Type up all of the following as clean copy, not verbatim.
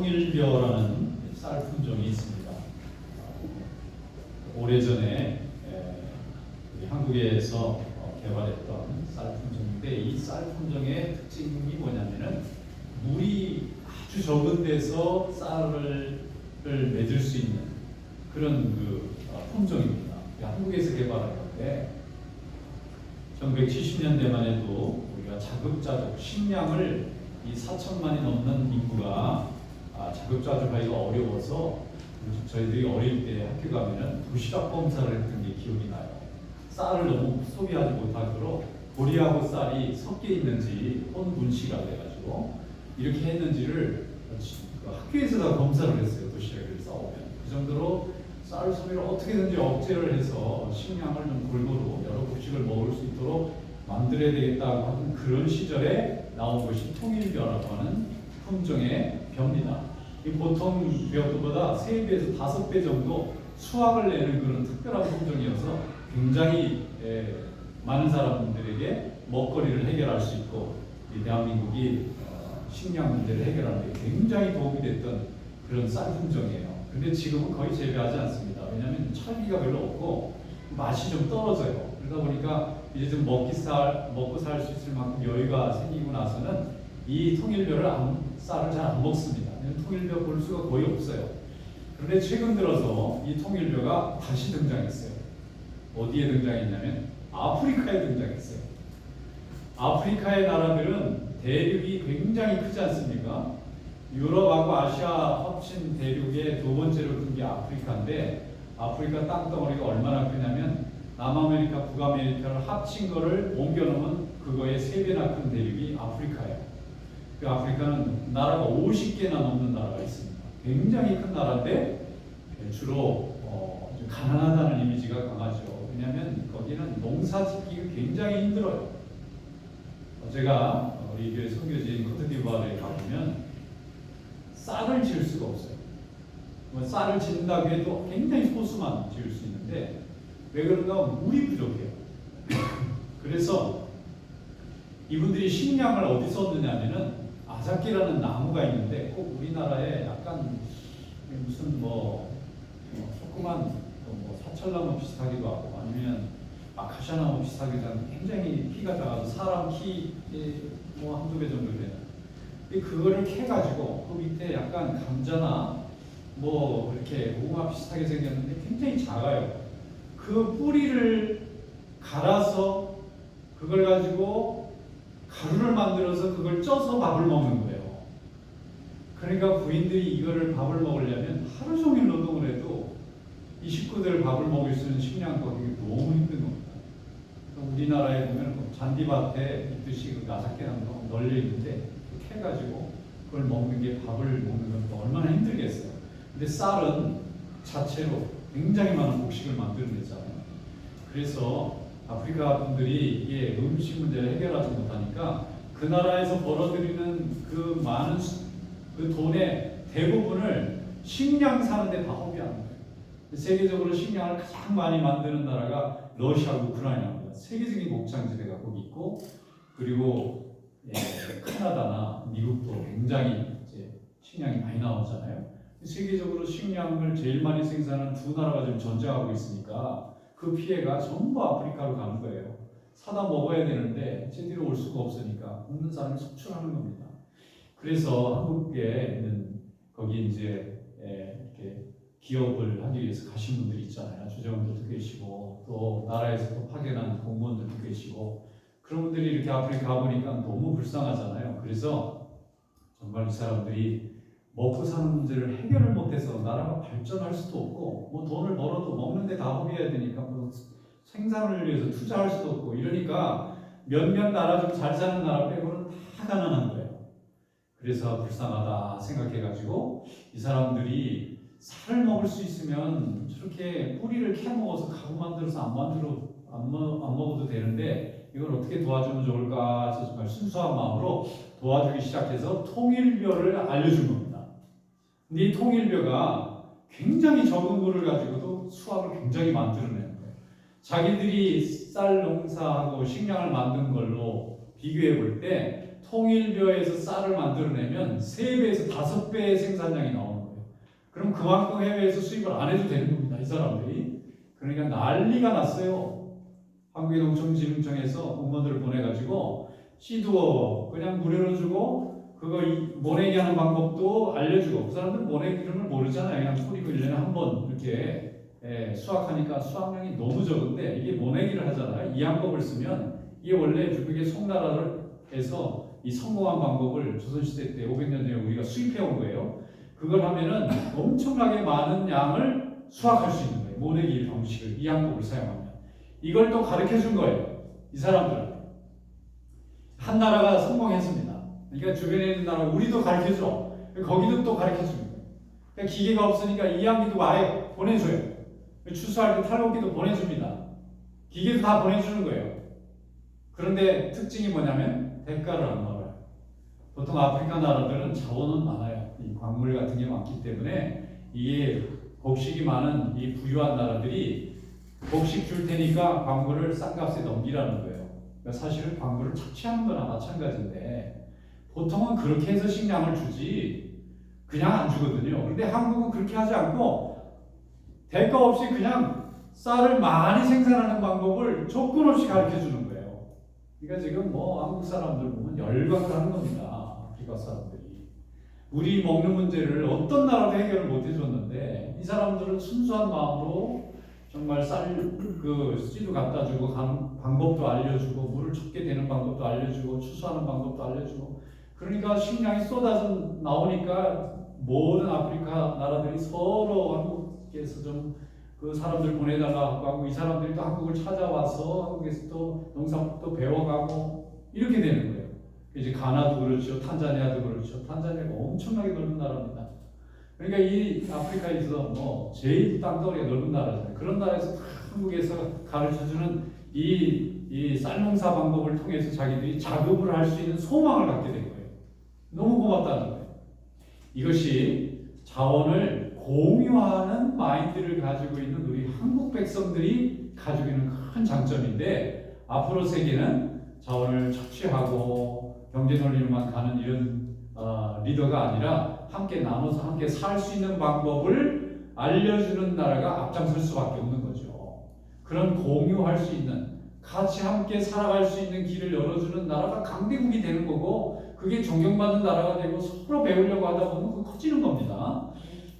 통일벼라는 쌀 품종이 있습니다. 오래전에 우리 한국에서 개발했던 쌀 품종인데, 이 쌀 품종의 특징이 뭐냐면은 물이 아주 적은 데서 쌀을 맺을 수 있는 그런 품종입니다. 한국에서 개발한 건데 1970년대만 해도 우리가 자급자족 식량을 이 4천만이 넘는 인구가 자급자족하기가 어려워서 저희들이 어릴 때 학교 가면은 도시락 검사를 했던 게 기억이 나요. 쌀을 너무 소비하지 못하도록 보리하고 쌀이 섞여 있는지 혼분식이라 해가지고 이렇게 했는지를 학교에서 다 검사를 했어요. 도시락을 싸오면 그 정도로 쌀 소비를 어떻게든지 억제를 해서 식량을 좀 골고루 여러 곡식을 먹을 수 있도록 만들어야 되겠다고 하는 그런 시절에 나온 것이 통일벼라고 하는 품종의 벼입니다. 보통 벼보다 3배에서 5배 정도 수확을 내는 그런 특별한 품종이어서 굉장히 많은 사람들에게 먹거리를 해결할 수 있고 이 대한민국이 식량 문제를 해결하는 데 굉장히 도움이 됐던 그런 쌀 품종이에요. 근데 지금은 거의 재배하지 않습니다. 왜냐하면 철비가 별로 없고 맛이 좀 떨어져요. 그러다 보니까 이제 좀 먹고 살 수 있을 만큼 여유가 생기고 나서는 이 통일벼를 쌀을 잘 안 먹습니다. 통일벼 볼 수가 거의 없어요. 그런데 최근 들어서 이 통일벼가 다시 등장했어요. 어디에 등장했냐면 아프리카에 등장했어요. 아프리카의 나라들은 대륙이 굉장히 크지 않습니까? 유럽하고 아시아 합친 대륙의 2번째로 큰 게 아프리카인데, 아프리카 땅덩어리가 얼마나 크냐면 남아메리카, 북아메리카를 합친 거를 옮겨놓으면 그거의 3배나 큰 대륙이 아프리카예요. 그 아프리카는 나라가 50개나 넘는 나라가 있습니다. 굉장히 큰 나라인데 주로 좀 가난하다는 이미지가 강하죠. 왜냐하면 거기는 농사 짓기가 굉장히 힘들어요. 제가 우리 교회 선교지인 코트디부아르에 가보면 쌀을 지을 수가 없어요. 쌀을 짓는다고 해도 굉장히 소수만 지을 수 있는데 왜 그런가 하면 물이 부족해요. 그래서 이분들이 식량을 어디서 얻느냐면은 아삭기라는 나무가 있는데 꼭 우리나라에 약간 무슨 조그만 사철나무 비슷하기도 하고 아니면 아카시아나무 비슷하기도 하고 굉장히 키가 작아서 사람 키 한두 배 정도 되는. 그거를 캐가지고 그 밑에 약간 감자나 이렇게 고구마 비슷하게 생겼는데 굉장히 작아요. 그 뿌리를 갈아서 그걸 가지고 가루를 만들어서 그걸 쪄서 밥을 먹는 거예요. 그러니까 부인들이 이거를 밥을 먹으려면 하루 종일 노동을 해도 이 식구들 밥을 먹일 수 있는 식량 거기 너무 힘든 겁니다. 우리나라에 보면 잔디밭에 있듯이 그 아삭개나무가 널려 있는데 해가지고 그걸 먹는 게 밥을 먹는 건 얼마나 힘들겠어요. 근데 쌀은 자체로 굉장히 많은 곡식을 만들어내잖아요. 그래서 아프리카 분들이 이게 음식 문제를 해결하지 못하니까 그 나라에서 벌어들이는 그 많은 그 돈의 대부분을 식량 사는데 다 허비하는 거예요. 세계적으로 식량을 가장 많이 만드는 나라가 러시아하고 우크라이나입니다. 세계적인 곡창지대가 거기 있고, 그리고 캐나다나 미국도 굉장히 이제 식량이 많이 나오잖아요. 세계적으로 식량을 제일 많이 생산하는 두 나라가 지금 전쟁하고 있으니까 그 피해가 전부 아프리카로 가는 거예요. 사다 먹어야 되는데 제대로 올 수가 없으니까 없는 사람이 속출하는 겁니다. 그래서 한국에 있는 거기 이제 이렇게 기업을 하기 위해서 가신 분들이 있잖아요. 주재원들도 계시고 또 나라에서 또 파견한 공무원들도 계시고 그런 분들이 이렇게 아프리카 가보니까 너무 불쌍하잖아요. 그래서 정말 이 사람들이 먹고 사는 문제를 해결을 못해서 나라가 발전할 수도 없고 돈을 벌어도 먹는데 다 허비해야 되니까 생산을 위해서 투자할 수도 없고 이러니까 몇몇 나라 좀 잘 사는 나라 빼고는 다 가난한 거예요. 그래서 불쌍하다 생각해가지고 이 사람들이 쌀을 먹을 수 있으면 저렇게 뿌리를 캐 먹어서 가구 만들어서 안 먹어도 되는데 이걸 어떻게 도와주면 좋을까 해서 정말 순수한 마음으로 도와주기 시작해서 통일벼를 알려준 겁니다. 근데 이 통일벼가 굉장히 적은 물을 가지고도 수확을 굉장히 만들어내는 거예요. 자기들이 쌀 농사하고 식량을 만든 걸로 비교해 볼 때 통일벼에서 쌀을 만들어내면 3배에서 5배의 생산량이 나오는 거예요. 그럼 그만큼 해외에서 수입을 안 해도 되는 겁니다. 이 사람들이. 그러니까 난리가 났어요. 한국의 농촌진흥청에서 공무원들을 보내가지고 씨도 그냥 무료로 주고 그거 모내기 하는 방법도 알려주고, 그 사람들은 모내기 이런 걸 모르잖아요. 그냥 뿌리고 1년에 한 번 이렇게 수확하니까 수확량이 너무 적은데 이게 모내기를 하잖아요. 이 양법을 쓰면 이게 원래 중국의 송나라에서 이 성공한 방법을 조선시대 때 500년 전에 우리가 수입해온 거예요. 그걸 하면은 엄청나게 많은 양을 수확할 수 있는 거예요. 모내기 방식을, 이 양법을 사용하면. 이걸 또 가르쳐 준 거예요. 이 사람들은. 한 나라가 성공했습니다. 그러니까 주변에 있는 나라, 우리도 가르쳐 줘. 거기도 또 가르쳐 줍니다. 그러니까 기계가 없으니까 이양기도 아예 보내줘요. 추수할 때 탈곡기도 보내줍니다. 기계도 다 보내주는 거예요. 그런데 특징이 뭐냐면 대가를 안 받아요. 보통 아프리카 나라들은 자원은 많아요. 이 광물 같은 게 많기 때문에 이게 곡식이 많은 이 부유한 나라들이 곡식 줄 테니까 광물을 싼 값에 넘기라는 거예요. 그러니까 사실은 광물을 착취하는 거나 마찬가지인데 보통은 그렇게 해서 식량을 주지 그냥 안 주거든요. 그런데 한국은 그렇게 하지 않고 대가 없이 그냥 쌀을 많이 생산하는 방법을 조건 없이 가르쳐 주는 거예요. 그러니까 지금 뭐 한국 사람들 보면 열광을 하는 겁니다. 아프리카 사람들이. 우리 먹는 문제를 어떤 나라도 해결을 못 해줬는데 이 사람들은 순수한 마음으로 정말 씨도 갖다 주고 방법도 알려주고 물을 줍게 되는 방법도 알려주고 추수하는 방법도 알려주고, 그러니까 식량이 쏟아져 나오니까 모든 아프리카 나라들이 서로 한국에서 좀 그 사람들 보내달라고 하고 이 사람들이 또 한국을 찾아와서 한국에서 또 농사도 배워가고 이렇게 되는 거예요. 이제 가나도 그렇죠, 탄자니아도 그렇죠. 탄자니아가 엄청나게 넓은 나라입니다. 그러니까 이 아프리카에서 뭐 제일 땅덩어리가 넓은 나라잖아요. 그런 나라에서 한국에서 가르쳐주는 이 쌀농사 방법을 통해서 자기들이 자급을 할 수 있는 소망을 갖게 된 거예요. 너무 고맙다는 거예요. 이것이 자원을 공유하는 마인드를 가지고 있는 우리 한국 백성들이 가지고 있는 큰 장점인데, 앞으로 세계는 자원을 착취하고 경제 논리로만 가는 이런 리더가 아니라 함께 나눠서 함께 살 수 있는 방법을 알려주는 나라가 앞장설 수밖에 없는 거죠. 그런 공유할 수 있는, 같이 함께 살아갈 수 있는 길을 열어주는 나라가 강대국이 되는 거고, 그게 존경받는 나라가 되고 서로 배우려고 하다 보면 그거 커지는 겁니다.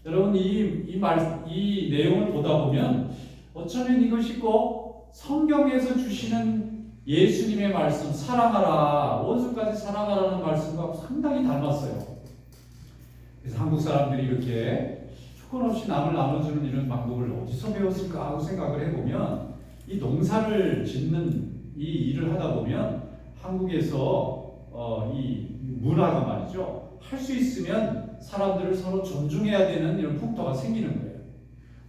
여러분 이 내용을 보다 보면 어쩌면 이것이 꼭 성경에서 주시는 예수님의 말씀, 사랑하라, 원수까지 사랑하라는 말씀과 상당히 닮았어요. 그래서 한국 사람들이 이렇게 조건 없이 남을 나눠주는 이런 방법을 어디서 배웠을까 하고 생각을 해보면, 이 농사를 짓는 이 일을 하다 보면 한국에서 이 문화가 말이죠, 할 수 있으면 사람들을 서로 존중해야 되는 이런 풍토가 생기는 거예요.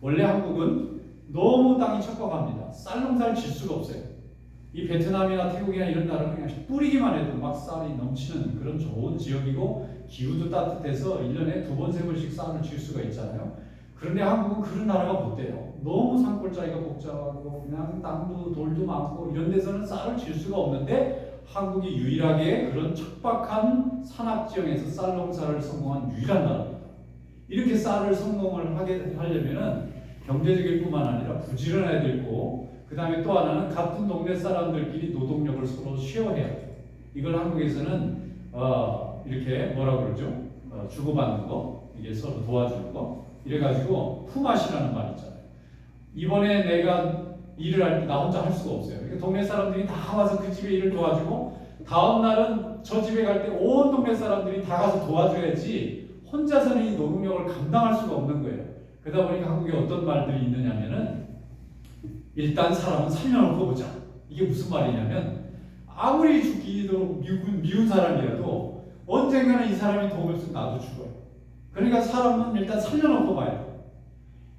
원래 한국은 너무 땅이 척박합니다. 쌀 농사를 질 수가 없어요. 이 베트남이나 태국이나 이런 나라는 그냥 뿌리기만 해도 막 쌀이 넘치는 그런 좋은 지역이고, 기후도 따뜻해서 1년에 2번, 3번씩 쌀을 질 수가 있잖아요. 그런데 한국은 그런 나라가 못 돼요. 너무 산골짜기가 복잡하고 그냥 땅도 돌도 많고 이런 데서는 쌀을 질 수가 없는데, 한국이 유일하게 그런 척박한 산악지형에서 쌀 농사를 성공한 유일한 나라입니다. 이렇게 쌀을 성공을 하려면은 경제적일 뿐만 아니라 부지런해야 되고, 그 다음에 또 하나는 같은 동네 사람들끼리 노동력을 서로 쉐어해야 돼요. 이걸 한국에서는 이렇게 뭐라고 그러죠? 주고받는 거, 이게 서로 도와주는 거. 이래가지고 품앗이라는 말 있잖아요. 이번에 내가 일을 할 때 나 혼자 할 수가 없어요. 그러니까 동네 사람들이 다 와서 그 집에 일을 도와주고, 다음 날은 저 집에 갈 때 온 동네 사람들이 다 가서 도와줘야지 혼자서는 이 노동력을 감당할 수가 없는 거예요. 그러다 보니까 한국에 어떤 말들이 있느냐면은, 일단 사람은 살려놓고 보자. 이게 무슨 말이냐면, 아무리 죽이도록 미운 사람이라도 언젠가는 이 사람이 도움을 없으면 나도 죽어요. 그러니까 사람은 일단 살려놓고 봐야 돼요.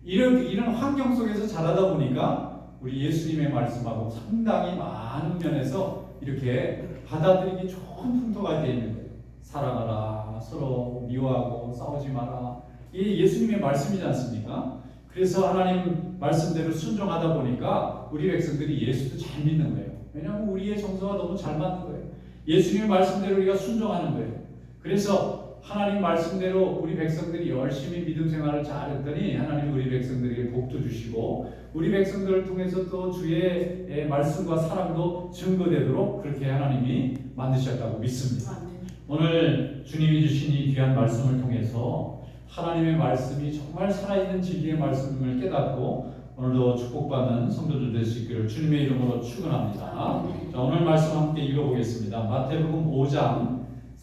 이런 환경 속에서 자라다 보니까 우리 예수님의 말씀하고 상당히 많은 면에서 이렇게 받아들이기 좋은 풍토가 되어 있는 거예요. 사랑하라, 서로 미워하고 싸우지 마라. 이게 예수님의 말씀이지 않습니까? 그래서 하나님 말씀대로 순종하다 보니까 우리 백성들이 예수도 잘 믿는 거예요. 왜냐하면 우리의 정서가 너무 잘 맞는 거예요. 예수님의 말씀대로 우리가 순종하는 거예요. 그래서 하나님 말씀대로 우리 백성들이 열심히 믿음 생활을 잘했더니 하나님 우리 백성들에게 복도 주시고 우리 백성들을 통해서 또 주의 말씀과 사랑도 증거되도록 그렇게 하나님이 만드셨다고 믿습니다. 오늘 주님이 주신 이 귀한 말씀을 통해서 하나님의 말씀이 정말 살아있는 진리의 말씀을 깨닫고 오늘도 축복받는 성도들 될 수 있기를 주님의 이름으로 축원합니다. 자, 오늘 말씀 함께 읽어보겠습니다. 마태복음 5장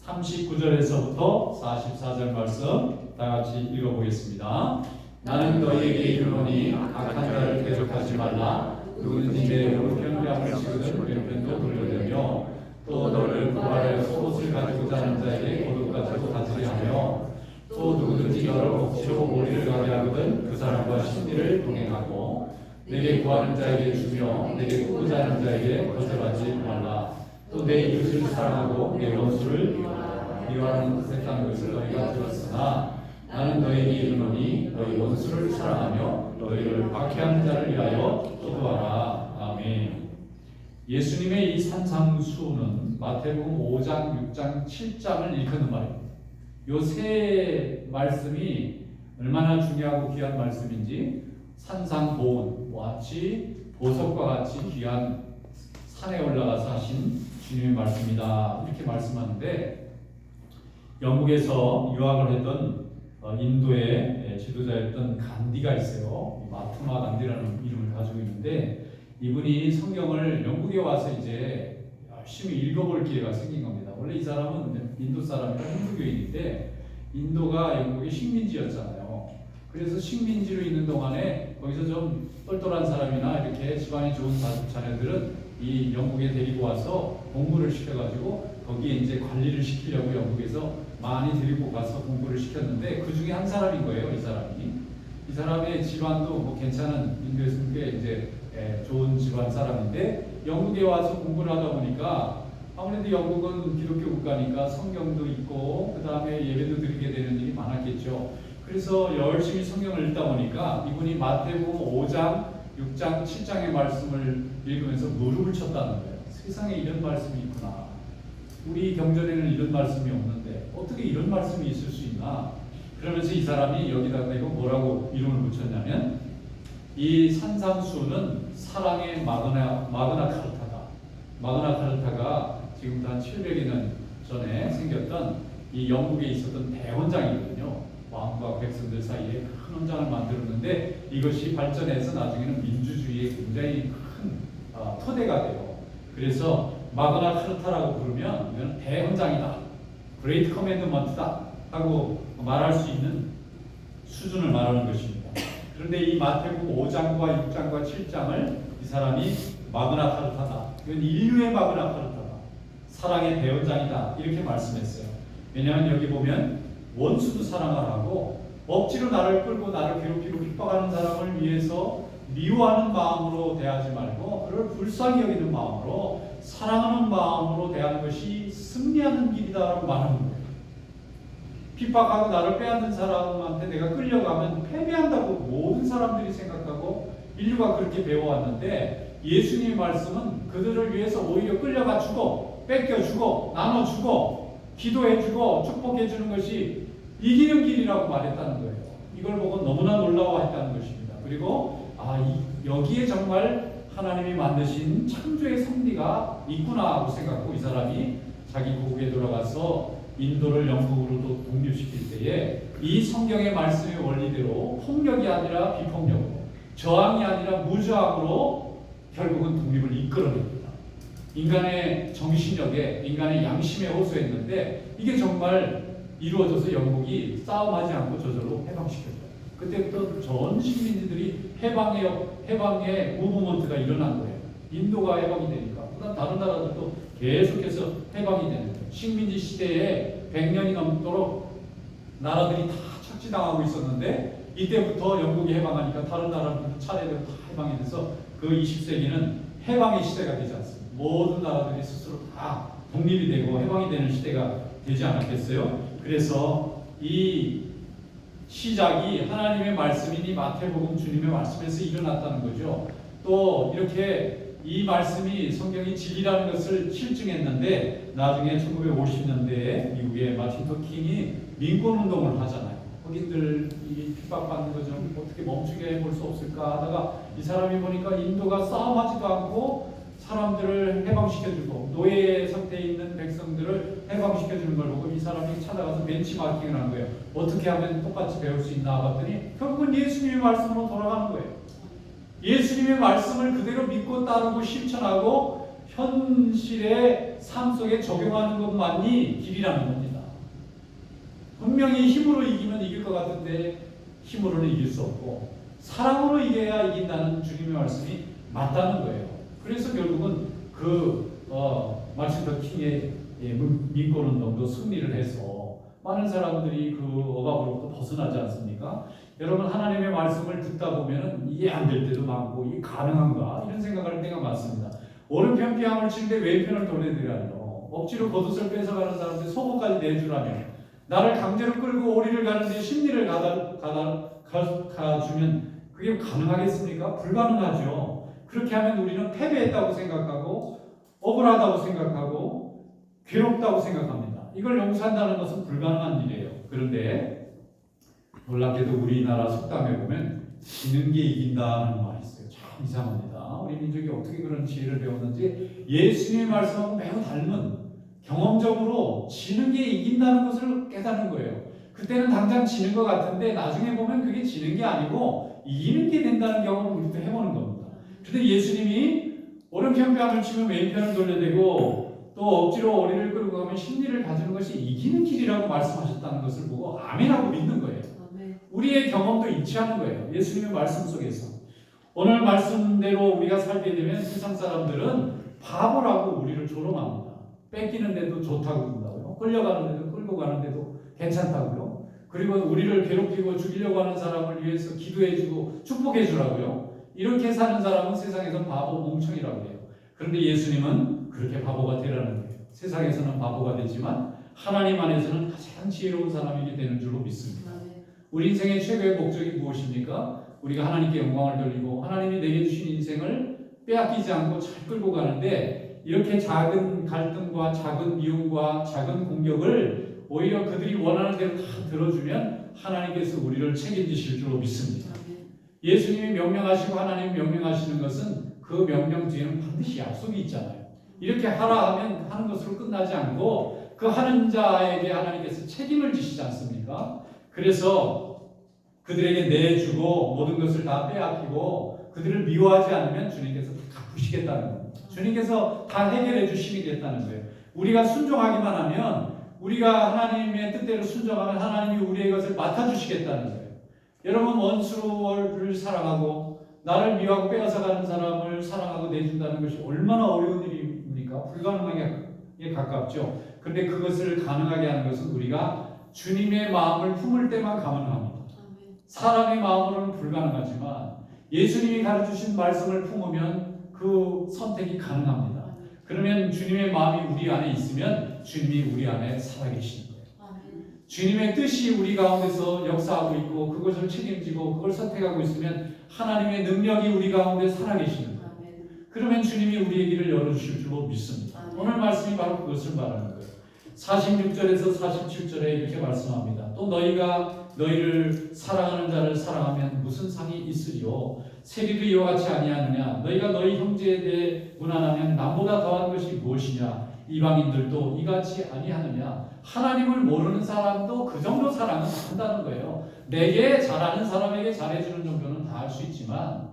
39절에서부터 44절 말씀 다 같이 읽어보겠습니다. 나는 너희에게 이르노니 악한 자를 대적하지 말라. 누구든지 내 오른편을 아물치거든 왼편도 돌려대며 또 너를 고발하여 속옷을 가지고자 하는 자에게 고독 가지고 다투게 하며 또 누구든지 너를 억지로 머리를 가게 하거든 그 사람과 심리를 동행하고 내게 구하는 자에게 주며 내게 꾸고자 하는 자에게 거절하지 말라. 또 내 이웃을 사랑하고 내 원수를 미워하는 것이라는 것을 너희가 들었으나 나는 너희에게 이르노니 너희 원수를 사랑하며 너희를 박해하는 자를 위하여 기도하라. 아멘. 예수님의 이 산상수훈은 마태복음 5장, 6장, 7장을 일컫는 말입니다. 이 세 말씀이 얼마나 중요하고 귀한 말씀인지 산상보훈과 같이 보석과 같이 귀한 산에 올라가서 하신 주님의 말씀이다 이렇게 말씀하는데 영국에서 유학을 했던 인도의 지도자였던 간디가 있어요. 마트마 간디라는 이름을 가지고 있는데 이분이 성경을 영국에 와서 이제 열심히 읽어볼 기회가 생긴 겁니다. 원래 이 사람은 인도 사람이라 힌두교인인데 인도가 영국의 식민지였잖아요. 그래서 식민지로 있는 동안에 거기서 좀 똘똘한 사람이나 이렇게 지방이 좋은 자녀들은 이 영국에 데리고 와서 공부를 시켜가지고 거기에 이제 관리를 시키려고 영국에서 많이 데리고 가서 공부를 시켰는데 그 중에 한 사람인 거예요. 이 사람이. 이 사람의 집안도 뭐 괜찮은 인도에서 꽤 이제 좋은 집안 사람인데 영국에 와서 공부를 하다 보니까 아무래도 영국은 기독교 국가니까 성경도 있고 그 다음에 예배도 드리게 되는 일이 많았겠죠. 그래서 열심히 성경을 읽다 보니까 이분이 마태복음 5장, 6장, 7장의 말씀을 읽으면서 무릎을 쳤다는 거예요. 세상에 이런 말씀이 있구나. 우리 경전에는 이런 말씀이 없는데 어떻게 이런 말씀이 있을 수 있나? 그러면서 이 사람이 여기다가 이거 뭐라고 이름을 붙였냐면 이 산상수는 사랑의 마그나 카르타다. 마그나 카르타가 지금부터 한 700여 년 전에 생겼던 이 영국에 있었던 대헌장이거든요. 왕과 백성들 사이에 큰 헌장을 만들었는데 이것이 발전해서 나중에는 민주주의의 굉장히 큰 토대가 돼요. 그래서 마그나 카르타라고 부르면 이건 대헌장이다, 그레이트 커맨드먼트다 하고 말할 수 있는 수준을 말하는 것입니다. 그런데 이 마태복음 5장과 6장과 7장을 이 사람이 마그나 카르타다, 이건 인류의 마그나 카르타다, 사랑의 대헌장이다 이렇게 말씀했어요. 왜냐하면 여기 보면 원수도 사랑하라고 억지로 나를 끌고 나를 괴롭히고 핍박하는 사람을 위해서 미워하는 마음으로 대하지 말고 그를 불쌍히 여기는 마음으로 사랑하는 마음으로 대하는 것이 승리하는 길이다라고 말하는 거예요. 핍박하고 나를 빼앗는 사람한테 내가 끌려가면 패배한다고 모든 사람들이 생각하고 인류가 그렇게 배워왔는데 예수님의 말씀은 그들을 위해서 오히려 끌려가 주고 뺏겨주고 나눠주고 기도해주고 축복해주는 것이 이기는 길이라고 말했다는 거예요. 이걸 보고 너무나 놀라워했다는 것입니다. 그리고 여기에 정말 하나님이 만드신 창조의 섭리가 있구나 하고 생각하고 이 사람이 자기 고국에 돌아가서 인도를 영국으로도 독립시킬 때에 이 성경의 말씀의 원리대로 폭력이 아니라 비폭력으로 저항이 아니라 무저항으로 결국은 독립을 이끌어냅니다. 인간의 정신력에 인간의 양심에 호소했는데 이게 정말 이루어져서 영국이 싸움하지 않고 저절로 해방시켰어요. 그때부터 전 식민지들이 해방의 무브먼트가 일어난 거예요. 인도가 해방이 되니까 그다음 다른 나라들도 계속해서 해방이 되는 거예요. 식민지 시대에 100년이 넘도록 나라들이 다 착지당하고 있었는데 이때부터 영국이 해방하니까 다른 나라들도 차례대로 다 해방이 돼서 그 20세기는 해방의 시대가 되지 않습니다. 모든 나라들이 스스로 다 독립이 되고 해방이 되는 시대가 되지 않았겠어요? 그래서 이 시작이 하나님의 말씀이니 마태복음 주님의 말씀에서 일어났다는 거죠. 또 이렇게 이 말씀이 성경이 진리라는 것을 실증했는데 나중에 1950년대에 미국의 마틴 루터 킹이 민권운동을 하잖아요. 흑인들이 핍박받는 거 좀 어떻게 멈추게 해볼 수 없을까 하다가 이 사람이 보니까 인도가 싸움하지도 않고 사람들을 해방시켜주고 노예 상태에 있는 백성들을 해방시켜주는 걸 보고 이 사람이 찾아가서 벤치마킹을 한 거예요. 어떻게 하면 똑같이 배울 수 있나 봤더니 결국은 예수님의 말씀으로 돌아가는 거예요. 예수님의 말씀을 그대로 믿고 따르고 실천하고 현실의 삶 속에 적용하는 것만이 길이라는 겁니다. 분명히 힘으로 이기면 이길 것 같은데 힘으로는 이길 수 없고 사랑으로 이겨야 이긴다는 주님의 말씀이 맞다는 거예요. 그래서 결국은 마틴 루터 킹의 민권운동도 승리를 해서 많은 사람들이 그 억압으로부터 벗어나지 않습니까? 여러분 하나님의 말씀을 듣다 보면 이게 안 될 때도 많고 이게 가능한가 이런 생각할 때가 많습니다. 오른편 뺨을 치는데 왼편을 돌려드리라며 억지로 겉옷을 뺏어가는 사람들 속옷까지 내주라며 나를 강제로 끌고 오리를 가는데 심리를 가주면 그게 가능하겠습니까? 불가능하죠. 그렇게 하면 우리는 패배했다고 생각하고 억울하다고 생각하고 괴롭다고 생각합니다. 이걸 용서한다는 것은 불가능한 일이에요. 그런데 놀랍게도 우리나라 속담에 보면 지는 게 이긴다는 말이 있어요. 참 이상합니다. 우리 민족이 어떻게 그런 지혜를 배웠는지 예수님의 말씀하고 매우 닮은 경험적으로 지는 게 이긴다는 것을 깨닫는 거예요. 그때는 당장 지는 것 같은데 나중에 보면 그게 지는 게 아니고 이기는 게 된다는 경험을 우리도 해보는 겁니다. 그런데 예수님이 오른편 뺨을 치면 왼편을 돌려대고 또 억지로 오리를 끌고 가면 심리를 가지는 것이 이기는 길이라고 말씀하셨다는 것을 보고 아멘하고 믿는 거예요. 우리의 경험도 일치하는 거예요. 예수님의 말씀 속에서. 오늘 말씀대로 우리가 살게 되면 세상 사람들은 바보라고 우리를 조롱합니다. 뺏기는데도 좋다고 그런다고요. 끌려가는데도 끌고 가는데도 괜찮다고요. 그리고 우리를 괴롭히고 죽이려고 하는 사람을 위해서 기도해주고 축복해주라고요. 이렇게 사는 사람은 세상에서 바보 멍청이라고 해요. 그런데 예수님은 그렇게 바보가 되라는 거예요. 세상에서는 바보가 되지만 하나님 안에서는 가장 지혜로운 사람이 되는 줄로 믿습니다. 우리 인생의 최고의 목적이 무엇입니까? 우리가 하나님께 영광을 돌리고 하나님이 내게 주신 인생을 빼앗기지 않고 잘 끌고 가는데 이렇게 작은 갈등과 작은 미움과 작은 공격을 오히려 그들이 원하는 대로 다 들어주면 하나님께서 우리를 책임지실 줄로 믿습니다. 예수님이 명령하시고 하나님이 명령하시는 것은 그 명령 뒤에는 반드시 약속이 있잖아요. 이렇게 하라 하면 하는 것으로 끝나지 않고 그 하는 자에게 하나님께서 책임을 지시지 않습니까? 그래서 그들에게 내주고 모든 것을 다 빼앗기고 그들을 미워하지 않으면 주님께서 다 갚으시겠다는 거예요. 주님께서 다 해결해 주시겠다는 거예요. 우리가 순종하기만 하면 우리가 하나님의 뜻대로 순종하면 하나님이 우리의 것을 맡아주시겠다는 거예요. 여러분 원수를 사랑하고 나를 미워하고 빼앗아가는 사람을 사랑하고 내준다는 것이 얼마나 어려운 일입니까? 불가능하게 가깝죠. 그런데 그것을 가능하게 하는 것은 우리가 주님의 마음을 품을 때만 가능합니다. 사람의 마음으로는 불가능하지만 예수님이 가르쳐주신 말씀을 품으면 그 선택이 가능합니다. 그러면 주님의 마음이 우리 안에 있으면 주님이 우리 안에 살아계시는 거예요. 주님의 뜻이 우리 가운데서 역사하고 있고 그것을 책임지고 그걸 선택하고 있으면 하나님의 능력이 우리 가운데 살아계시는 거예요. 그러면 주님이 우리의 길을 열어주실 줄로 믿습니다. 오늘 말씀이 바로 그것을 말하는 거예요. 46절에서 47절에 이렇게 말씀합니다. 또 너희가 너희를 사랑하는 자를 사랑하면 무슨 상이 있으리요? 세리도 이와 같이 아니하느냐? 너희가 너희 형제에 대해 무난하면 남보다 더한 것이 무엇이냐? 이방인들도 이같이 아니하느냐? 하나님을 모르는 사람도 그 정도 사랑은 한다는 거예요. 내게 잘하는 사람에게 잘해주는 정도는 다 할 수 있지만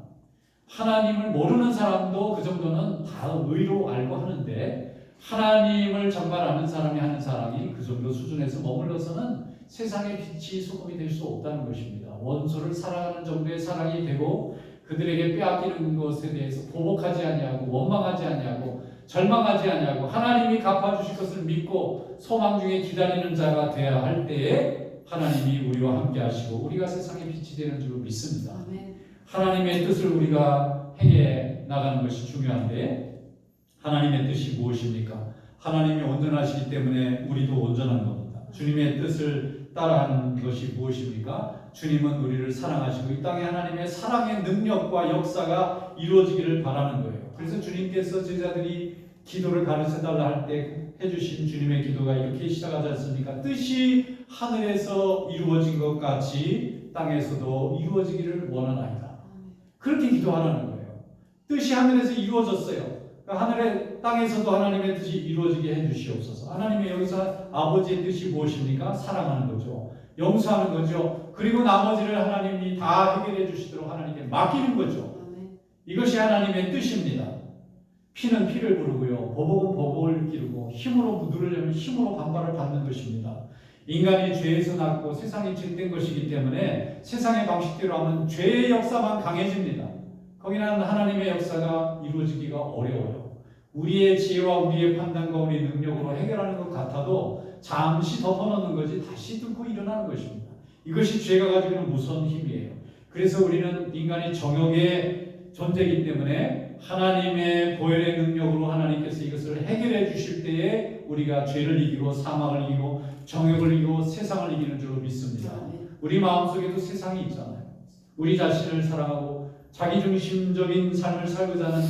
하나님을 모르는 사람도 그 정도는 다 의로 알고 하는데 하나님을 정말 아는 사람이 하는 사랑이 그 정도 수준에서 머물러서는 세상의 빛이 소금이 될 수 없다는 것입니다. 원수를 사랑하는 정도의 사랑이 되고 그들에게 빼앗기는 것에 대해서 보복하지 아니하고 원망하지 아니하고 절망하지 아니하고 하나님이 갚아주실 것을 믿고 소망 중에 기다리는 자가 되어야 할 때에 하나님이 우리와 함께 하시고 우리가 세상의 빛이 되는 줄 믿습니다. 하나님의 뜻을 우리가 행해 나가는 것이 중요한데 하나님의 뜻이 무엇입니까? 하나님이 온전하시기 때문에 우리도 온전한 겁니다. 주님의 뜻을 따라하는 것이 무엇입니까? 주님은 우리를 사랑하시고 이 땅에 하나님의 사랑의 능력과 역사가 이루어지기를 바라는 거예요. 그래서 주님께서 제자들이 기도를 가르쳐달라 할 때 해주신 주님의 기도가 이렇게 시작하지 않습니까? 뜻이 하늘에서 이루어진 것 같이 땅에서도 이루어지기를 원하나이다. 그렇게 기도하라는 거예요. 뜻이 하늘에서 이루어졌어요. 하늘의 땅에서도 하나님의 뜻이 이루어지게 해주시옵소서. 하나님의 여기서 아버지의 뜻이 무엇입니까? 사랑하는 거죠. 용서하는 거죠. 그리고 나머지를 하나님이 다 해결해 주시도록 하나님께 맡기는 거죠. 이것이 하나님의 뜻입니다. 피는 피를 부르고요. 보복은 보복을 기르고 힘으로 무드르려면 힘으로 반발을 받는 것입니다. 인간이 죄에서 났고 세상이 죄된 것이기 때문에 세상의 방식대로 하면 죄의 역사만 강해집니다. 거기는 하나님의 역사가 이루어지기가 어려워요. 우리의 지혜와 우리의 판단과 우리의 능력으로 해결하는 것 같아도 잠시 덮어놓는 것이 다시 뚫고 일어나는 것입니다. 이것이 죄가 가지고 있는 무서운 힘이에요. 그래서 우리는 인간이 정욕의 존재이기 때문에 하나님의 보혈의 능력으로 하나님께서 이것을 해결해 주실 때에 우리가 죄를 이기고 사망을 이기고 정욕을 이기고 세상을 이기는 줄로 믿습니다. 우리 마음속에도 세상이 있잖아요. 우리 자신을 사랑하고 자기중심적인 삶을 살고자 하는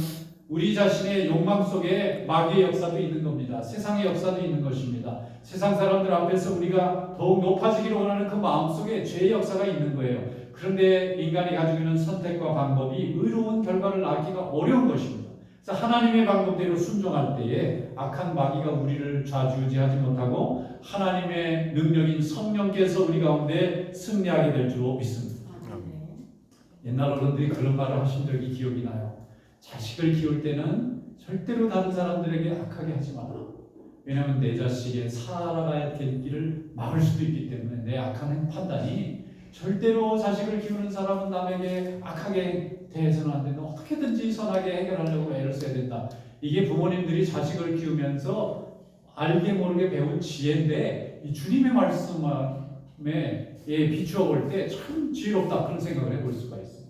우리 자신의 욕망 속에 마귀의 역사도 있는 겁니다. 세상의 역사도 있는 것입니다. 세상 사람들 앞에서 우리가 더욱 높아지기를 원하는 그 마음속에 죄의 역사가 있는 거예요. 그런데 인간이 가지고 있는 선택과 방법이 의로운 결과를 낳기가 어려운 것입니다. 그래서 하나님의 방법대로 순종할 때에 악한 마귀가 우리를 좌지우지하지 못하고 하나님의 능력인 성령께서 우리 가운데 승리하게 될 줄로 믿습니다. 옛날 어른들이 그런 말을 하신 적이 기억이 나요. 자식을 키울 때는 절대로 다른 사람들에게 악하게 하지 마라. 왜냐하면 내 자식의 살아가야 될 길을 막을 수도 있기 때문에 내 악한 판단이 절대로 자식을 키우는 사람은 남에게 악하게 대해서는 안 된다. 어떻게든지 선하게 해결하려고 애를 써야 된다. 이게 부모님들이 자식을 키우면서 알게 모르게 배운 지혜인데 이 주님의 말씀에 비추어 볼 때 참 지혜롭다 그런 생각을 해볼 수가 있어요.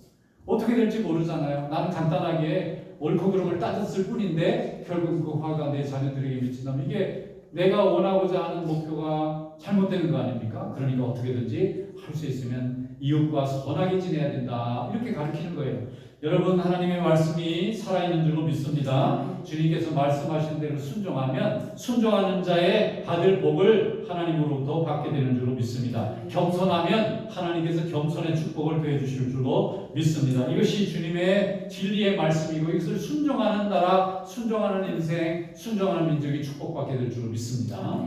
어떻게 될지 모르잖아요. 나는 간단하게 옳고 그름을 따졌을 뿐인데 결국 그 화가 내 자녀들에게 미친다면 이게 내가 원하고자 하는 목표가 잘못되는 거 아닙니까? 그러니까 어떻게든지 할 수 있으면 이웃과 선하게 지내야 된다. 이렇게 가르치는 거예요. 여러분 하나님의 말씀이 살아있는 줄로 믿습니다. 주님께서 말씀하신 대로 순종하면 순종하는 자의 받을 복을 하나님으로부터 받게 되는 줄로 믿습니다. 겸손하면 하나님께서 겸손의 축복을 더해 주실 줄로 믿습니다. 이것이 주님의 진리의 말씀이고 이것을 순종하는 나라, 순종하는 인생, 순종하는 민족이 축복받게 될 줄로 믿습니다.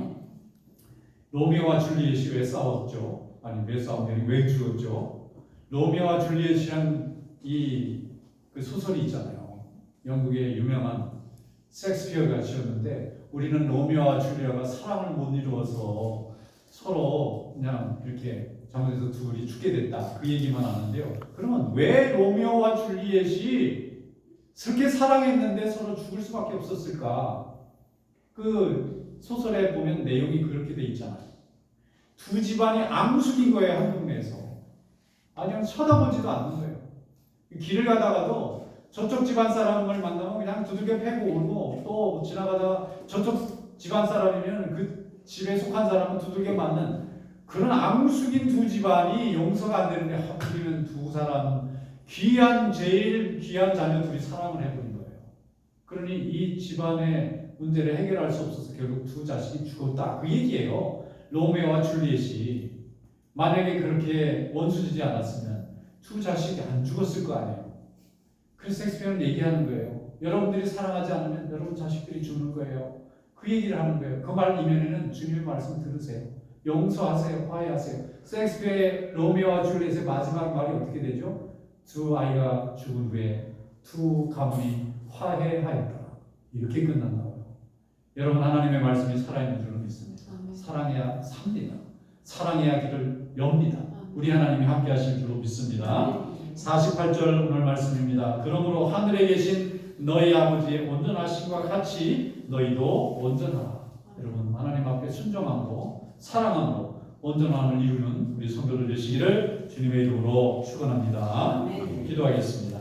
로미오와 줄리엣이 왜 싸웠죠? 아니 왜 싸우면 왜 죽었죠? 로미오와 줄리엣이란 그 소설이 있잖아요. 영국의 유명한 셰익스피어가 지었는데 우리는 로미오와 줄리엣가 사랑을 못 이루어서 서로 그냥 이렇게 잘못해서 둘이 죽게 됐다 그 얘기만 하는데요. 그러면 왜 로미오와 줄리엣이 그렇게 사랑했는데 서로 죽을 수밖에 없었을까? 그 소설에 보면 내용이 그렇게 돼 있잖아요. 두 집안이 앙숙인 거예요. 한 동네에서. 아니면 쳐다보지도 않는 거예요. 길을 가다가도 저쪽 집안 사람을 만나면 그냥 두들겨 패고 오고 또 지나가다가 저쪽 집안 사람이면 그 집에 속한 사람은 두들겨 맞는 그런 앙숙인 두 집안이 용서가 안 되는데 하필이면 두 사람 제일 귀한 자녀 둘이 사랑을 해버린 거예요. 그러니 이 집안의 문제를 해결할 수 없어서 결국 두 자식이 죽었다 그 얘기예요. 로미오와 줄리엣이 만약에 그렇게 원수지지 않았으면 두 자식이 안 죽었을 거 아니에요. 그래서 셰익스피어는 얘기하는 거예요. 여러분들이 사랑하지 않으면 여러분 자식들이 죽는 거예요. 그 얘기를 하는 거예요. 그 말 이면에는 주님의 말씀 들으세요. 용서하세요. 화해하세요. 셰익스피어의 로미오와 줄리엣의 마지막 말이 어떻게 되죠? 두 아이가 죽은 후에 두 가문이 화해하였더라. 이렇게 끝난다고요. 여러분 하나님의 말씀이 살아있는 줄로 믿습니다. 사랑해야 삽니다. 사랑해야 길을 엽니다. 우리 하나님이 함께 하실 줄로 믿습니다. 48절 오늘 말씀입니다. 그러므로 하늘에 계신 너희 아버지의 온전하심과 같이 너희도 온전하라. 여러분 하나님 앞에 순종함으로 사랑함으로 온전함을 이루는 우리 성도들 되시기를 주님의 이름으로 축원합니다. 기도하겠습니다.